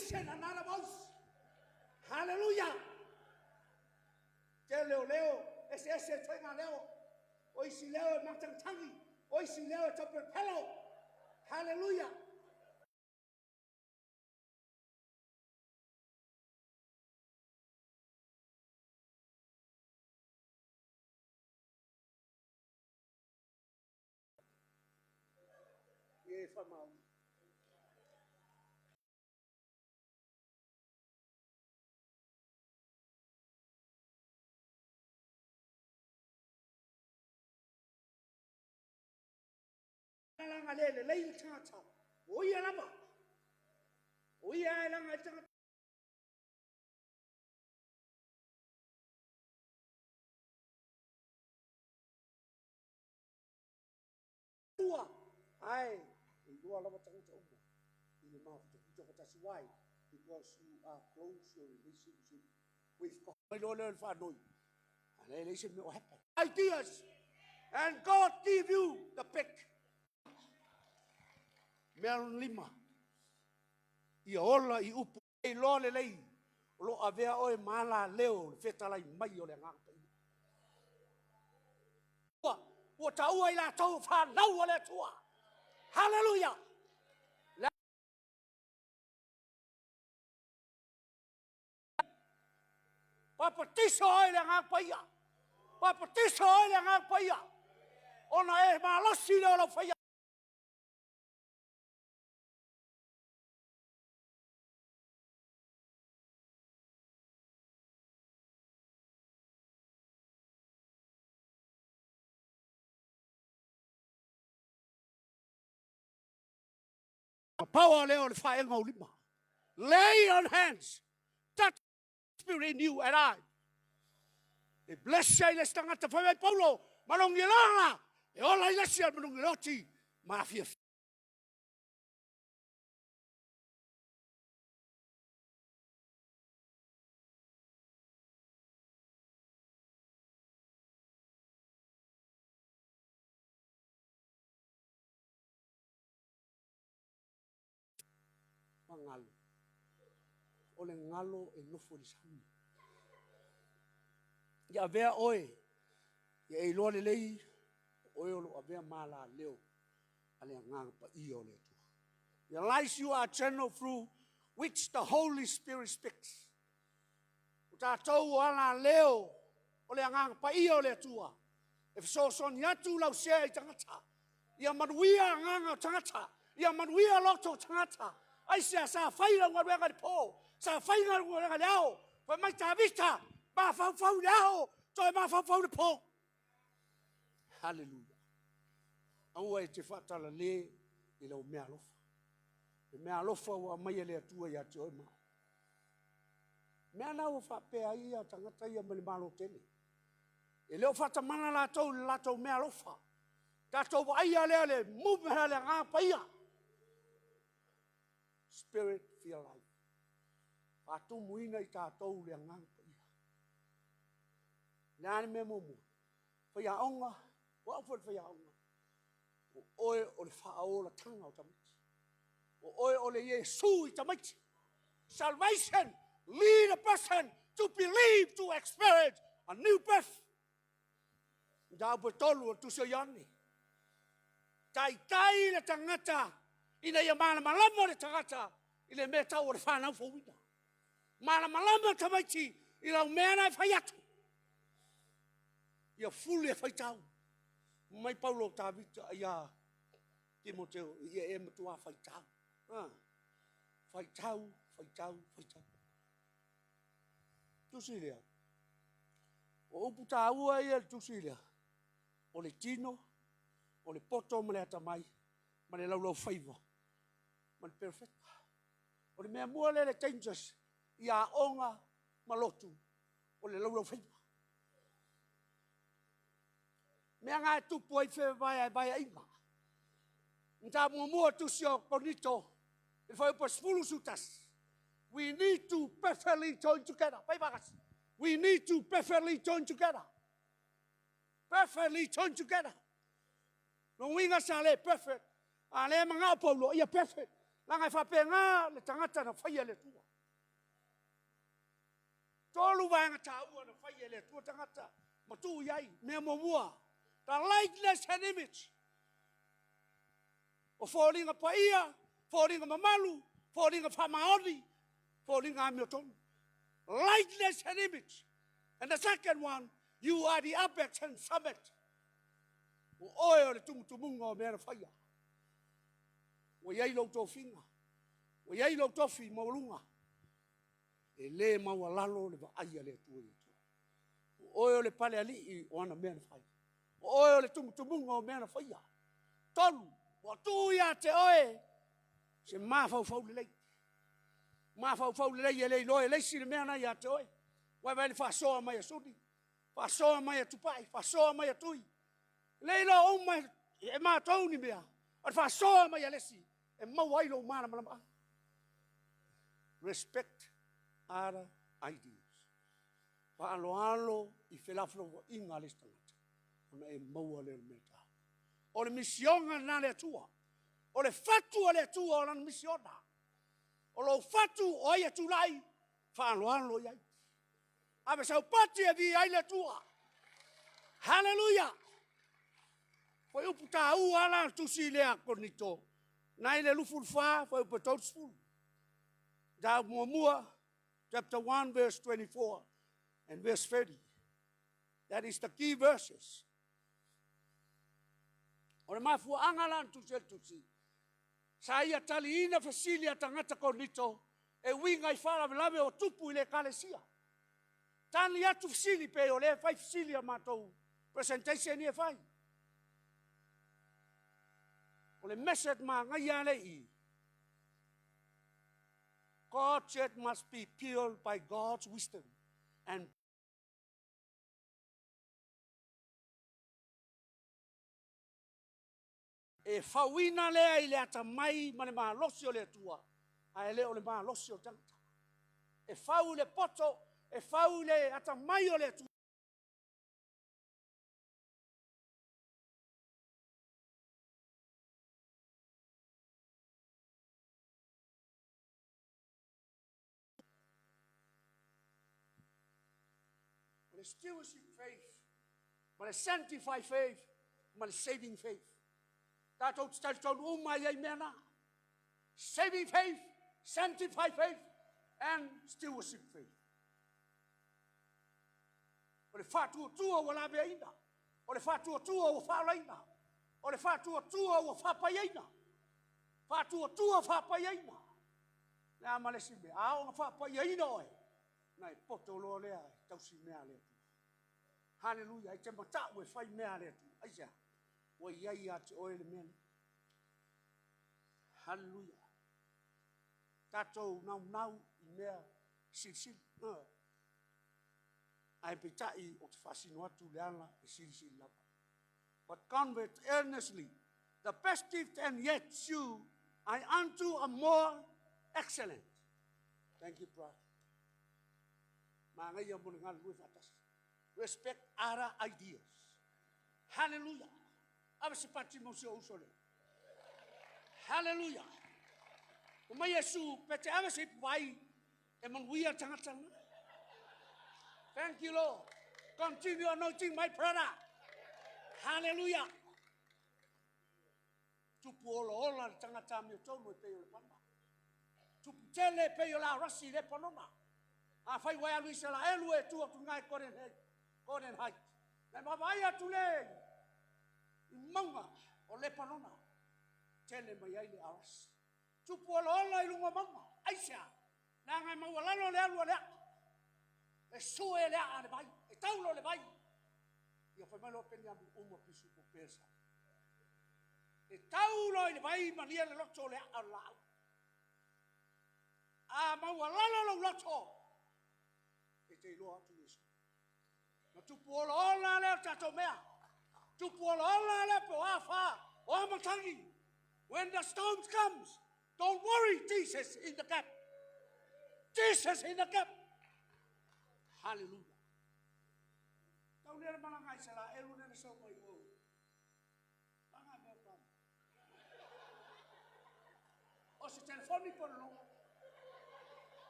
salvation another voice. Hallelujah. Leo, ese traiga leo. Hoy si leo matang tangi. Hoy si leo chopper pello. Hallelujah. Ye famau. Lang ale le cha cha. Oya lama. Oya lang cha. Tua. Ai, dua lama cha cha. In the mouth of that's why, because you are close your relationship with God. I don't learn for no. And relationship will happen. Ideas, and God give you the pick. Malamalama. Iola I upu I lo le lei. Lo avea o mala leo feta lai mai o le ngaka. Wa tau ai la tau fa lau le tua. Hallelujah. Papa tiso ai le ngaka ia. Papa tiso ai le ngaka ia. Ona e malosi le lo fa ia. Power lay on fire ngolima. Lay on hands. That spirit in you and I. E bless you let's tanga te whai Paulo. Manong ilanga. E ola ilasia manong iloti. Mafia. Mangalo. Ole ngalo e nofo di sami. Ya vea oe. Ya e loa lei. Oe olo avea mala leo. Ale ngang pa iyo le tu. Realize you are channel through which the Holy Spirit speaks. Uta tau ala leo. Ole ngang pa iyo le tua. If so yatu lau sea I tangata. Ia manuia nganga tangata. Ia manuia loto tangata. Ai sia sa faila ngwa wenga po. Sa faila ngwa wenga leo. Pa mai ta vista. Ma fau leo. Toi ma fau de po. Hallelujah. Au e te whatala le I lau mea lofa. E mea lofa wa mai le atua ia te oima. Mea nau whapea ia tangata ia mali malo tele. E leo whatamana la tau mea lofa. Tātou wa aia lea le mumera le ngāpa ia. Spirit feel life. Whātou muina I tātou le ngāpa ia. Nāne me momo. Whaia onga. Wāwhut whaia onga. O oe o le whaola tanga o tamiti. O oe o le Yesu I tamiti. Salvation lead a person to believe, to experience a new birth. Nā tolu o tuso yani. Tai le tangata. Ina ia malamalama le tangata. Ina mea tau o le whanau fawina. Malamalama tamaiti. Ina o mea nai whaiatu. Ia fule whai tau. Mai Paulo tāwita ia Timoteo. Ia e matua whai tau. Whai tau. Tusi lea. O upu tā ua ia tusi lea. O le tino. O le poto ma le atamai. Ma le laulau whaiva. Ma le perfecta. O le mea mua le dangerous. Ia onga malotu. O le laulau whaiva. Mea ngā tupu ai whewai ai ima. Nta mua tusi o bonito. E whai upa spulu sutas. We need to perfectly join together. Pai bagas. We need to perfectly join together. Perfectly join together. No winga sa le perfect. A le mga Paulo ia perfect. Langai whapenga le tangata na whaia le tua. Tolu vanga taua na whaia le tua tangata. Matu iai, mea momua. The likeness and image. O whoringa paia, whoringa mamalu, whoringa whamaori, whoringa amiotonu. Likeness and image. And the second one, you are the apex and summit. O oe o le tumutumunga o mea na whaia. O iai lau tō whinga. O iai lau tofi maulunga. E le maua lalo le wa aia le tua i tua. O oe o le pale ali o ana mea na whaia. O oe o le tumutumunga o mea na whaia. Tolu, o tu ia te oe, se mawhau le lei. Mawhau le lei e lei loe, leisi le mea na ia te oe. Wai vai le whasoa mai a suri. Whasoa mai a tupai, whasoa mai a tui. Leilo o mai e mātou ni mea. O le whasoa mai a lesi. E mau ailo Malamalama. Respect other ideas. Whaalo i whelafro wa inga le stangata. Ona e maua le meta. O le misionga na le atua. O le fatu le atua o le misiona. O lo fatu o ai atulai. Whaalo iai. Ave sau pati e vi ai le atua. Hallelujah. Foi upu tā ua ala tusi lea konito. Nai le lufu fa foi upu tau sfulu. Da mua, chapter 1, verse 24 and verse 30. That is the key verses. O le mafua angala tusi. Sa ia tali ina fasilia tangata konito. E winga I whara velave o tupu I le kalesia. Tani atu fasili pe o le fai fasilia matou. Presentation ia fai. O le message ma ngai ale I. God's church must be pure by God's wisdom and e fawina lea I le ata mai ma le maa losi o le tua. A le o le maa losi o tangata. E fau le poto, e fau le ata mai o le tua. But the stewardship faith, but the sanctified faith, but the saving faith. Tātou tari tonu umai ai mea nā. Saving faith, sanctified faith, and stewardship faith. O le whātua tua o la veaina. O le whātua tua o whālaina. O le whātua tua o whāpaiaina. Whātua tua whāpaiaina. Nā malesi me, ao ngā whāpaiaina oe. Nai poto lo lea, tausi mea lea tu. Hallelujah, I te mata ue whai mea lea tu. Aisa, o iai a te oe le mea. Hallelujah. Tātou nau I mea sirisiri. Ai petai o te whasino atu leana e sirisiri lava. But convert earnestly the best gift and yet you I unto a more excellent. Thank you, brother. Mga mo nga luwi atas. Respect other ideas. Hallelujah. Aba si pati mo siya usole. Hallelujah. Umay Yesu, pete aba si pai e manuia tangatanga. Thank you, Lord. Continue anointing my brother. Hallelujah. Tupu ola tangata mi tonu e peyo le panda. Tupu tele peyo la rasi le panona. A fai wai alu isela elu e tua tu ngai koren hai. Na mawai atu le. I maunga o le panona. Tele mai ai le aras. Tupu ola I lunga maunga. Aisha. Na ngai mawalalo le alu le. E sue le a le vai. E taulo le vai. Ia fai malo peni amu umo pisu po pesa. E taulo le vai mania le loto le a la. A mawalalo le loto. Te loa atu Yesu. Ma tupu ola le tato mea. Tupu ola le po afa. O matangi. When the storm comes, don't worry, Jesus in the gap. Jesus in the gap. Hallelujah. Tau lera malangai sala elu nene so mai o. Langa mea pam. O O se telefoni po no.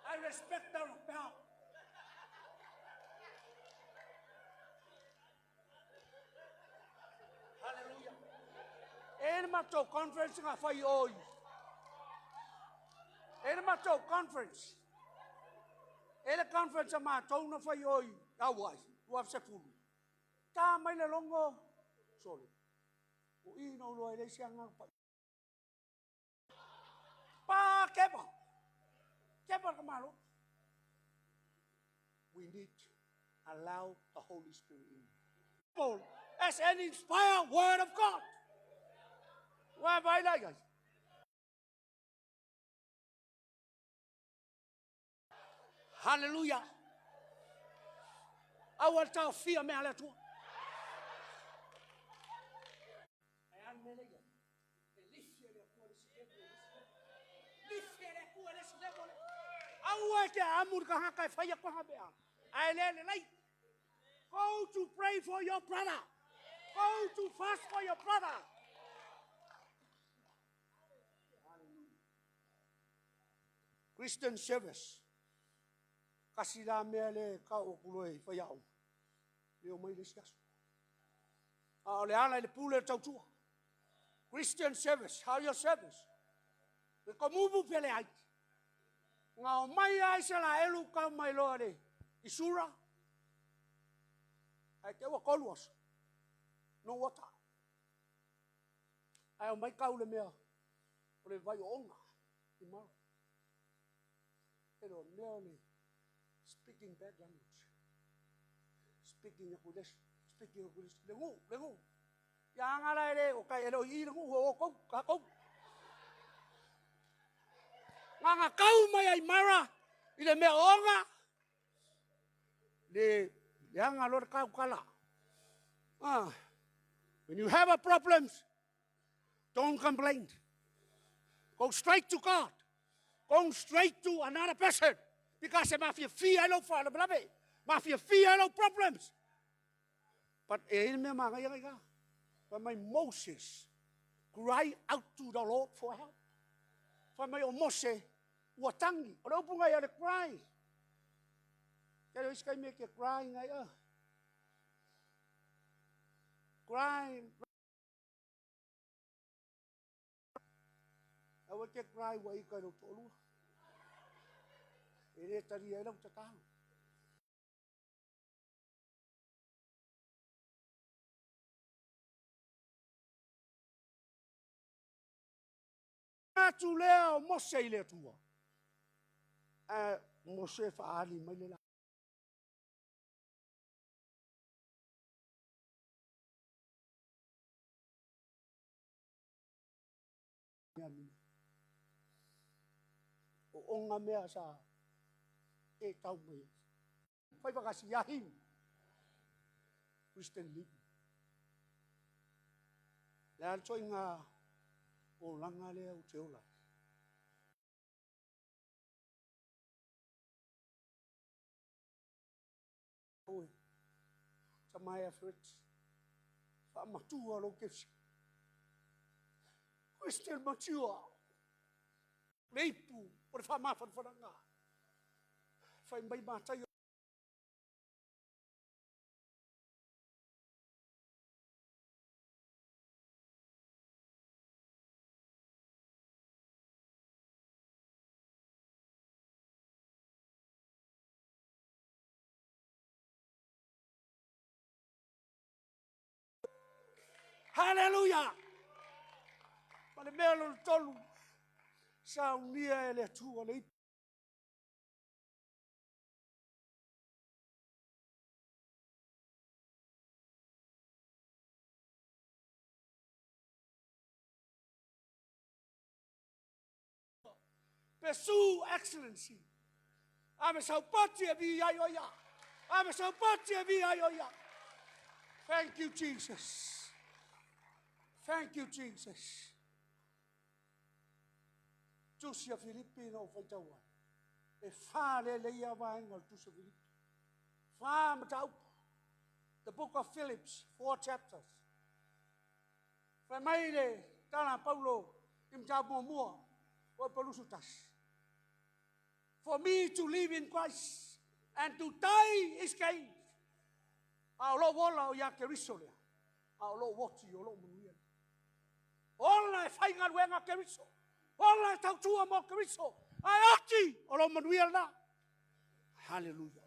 I respect the power. Hallelujah. Ene mato conference nga fai oi. Ene mato conference. Ene conference mato na fai oi. Awai, uaf se pulu. Ta mai le longo. Sorry. O ino lo ele sianga pa. Pa kepa. Kepa kamalo. We need to allow the Holy Spirit in. As an inspired word of God. Why by like guys? Hallelujah. I will tell fear me ala tu. Go to pray for your brother. Go to fast for your brother. Christian service. Kasila mele ka okuloi fayao. Leo mai discuss. Le ana le pule tautua. Christian service, how your service? Le komubu pele ai. Ngau mai ai sala elu ka mai loare. Isura. Ai te wa koluas. No water. Ai mai ka ule mea. Ole vai onga. Imaro. Pero nearly speaking bad language. Speaking English. Speaking English. Lengu. Yang ala ele o kai ele i lengu o ko ka ko. Nga kau mai ai mara ile me onga. Le yang alor ka kala. When you have a problem, don't complain. Go straight to God. Go straight to another person. Because if you fear no problem, if you fear no problems. But my Moses cried out to the Lord for help. For my Moses, watangi, or open I cry. Can you make you crying? Crying. I will get cry where you go to Tolu. It is the end of the town. Tu leo Mose le tua. Mose fa ali mai le la. O onga mea sa e tau mai. Fai vakasi yahim. Christian living. Le alto inga o langa le o te ola. Oi, sa mai efforts. Fa matua lo kefsi. Christian matua. Leipu, por fa ma fa nga. Fai mai mata yo. Hallelujah. Pale melo tolu. Sa unia ele tua le. Pursue excellency. I'm so party of ya. I'm so party of ya. Thank you, Jesus. Thank you, Jesus. Tusia Filipino faitawa. E fa le ia vai ngal tusia Filipino. Fa matau. The book of Philippians, 4 chapters. Fa mai le tana Paulo im tau mo. For me to live in Christ and to die is gain. Aulo wola o ya keriso le. Aulo woti o lo munuia. Ola fai ngal wenga keriso. Ola tau tua mo keriso. Ai ati o lo munuia na. Hallelujah.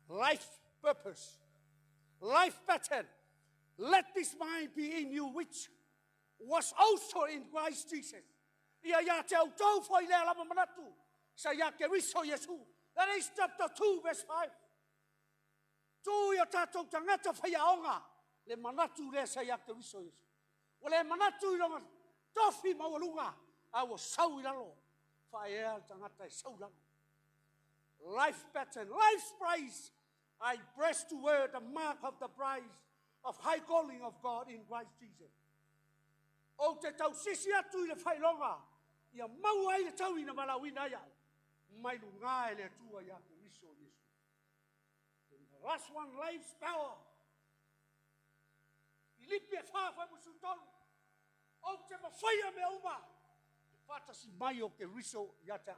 Life purpose. Life pattern. Let this mind be in you which was also in Christ Jesus. Ia ya te au tau foi le alama manatu. Sa ya keriso Yesu. That is chapter 2 verse 5. Tu ya tatou tangata whaiaonga le manatu le sa ya keriso Yesu. O le manatu I longa tofi mawalunga a wa sau I lalo. Whaea tangata I sau lalo. Life pattern, life's prize. I press toward the mark of the prize of high calling of God in Christ Jesus. O te tau sisi atu I le whailonga. Ia mau ai le tau ina malawina ia. Mai lunga le tua ya keriso Yesu. The last one, life's power. Filipe fa musutolu. O te mawhaia me uma. Fata si mai o keriso yata.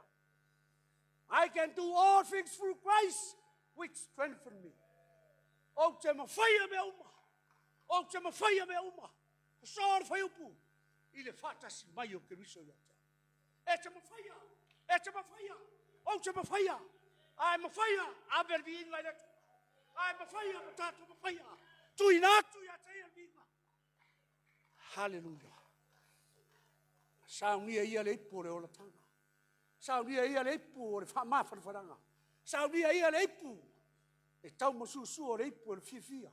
I can do all things through Christ which strengthen me. O te mawhaia me uma. O te mawhaia me uma. Sāra whaiupu. I le fata si mai o keriso yata. E te mawhaia. E te mawhaia. O te mawhaia. Ai mawhaia. Aber vi inga letu. Ai mawhaia. Matatu mawhaia. Tui nātu ya te ia minga. Hallelujah. Saunia ia le ipu o le ola tanga. Saunia ia le ipu o le whamawhanawharanga. Saunia ia le ipu. E tau masusu o le ipu o le whiwhia.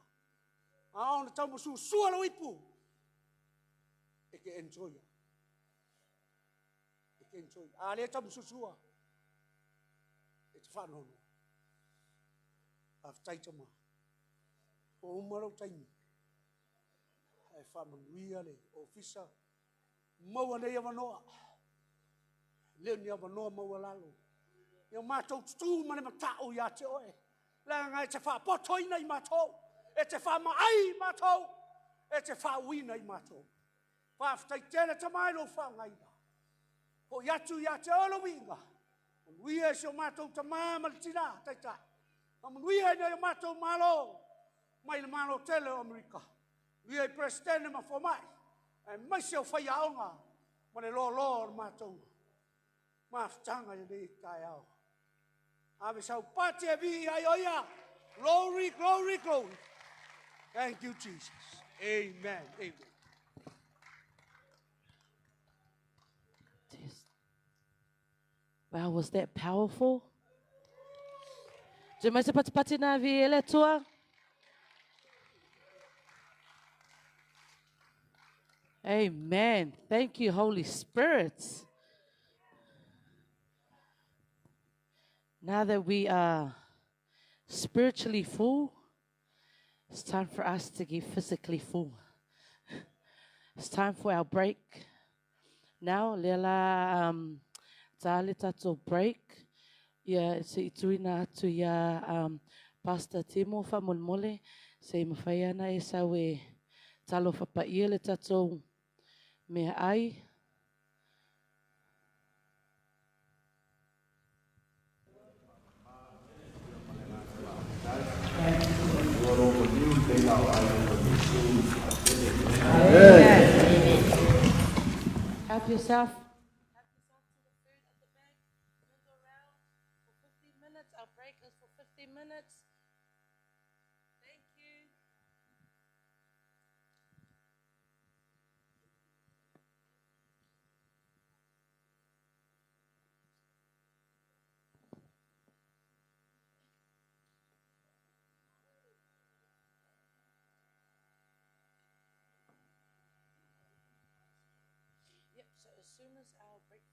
Aona tau masusu o le ipu. E ke enjoy. E ke enjoy. A le tau masusua. E te whanono. A taitama. O umaro taimi. E whamanuia le ofisa. Maua nei awanoa. Leo ni awanoa maua lalo. Ia mātou tutu mane matao ia te oe. Lea ngai te whapotoina I mātou. E te whamaai mātou. E te whauina I mātou. Whaftai tēne tamailo whangaina. Ho iatu ia te olo winga. Manuia si o mātou ta māmalitina taitai. Manuia nei o mātou malo. Mai le malo tele o Amerika. Ia I presidente ma fomai. E mai se o whaiaonga. Ma le lo o mātou. Māwhtanga I nei tai au. Ave sau pate e vi ai oia. Glory, glory, glory. Thank you, Jesus. Amen. Amen. Wow, was that powerful? Jemaisa pati na vi ele tua. Amen. Thank you, Holy Spirit. Now that we are spiritually full, it's time for us to get physically full. It's time for our break. Now, lela tale tato break. Ia se ituina atu ia Pastor Timo whamolmole se mawhaiana e sau e talo whapaia le tato mea ai. Amen. Help yourself. Help yourself to the food at the back. Mingle around for 15 minutes. Our break is for 15 minutes. Thank you. Yep, so as soon as our break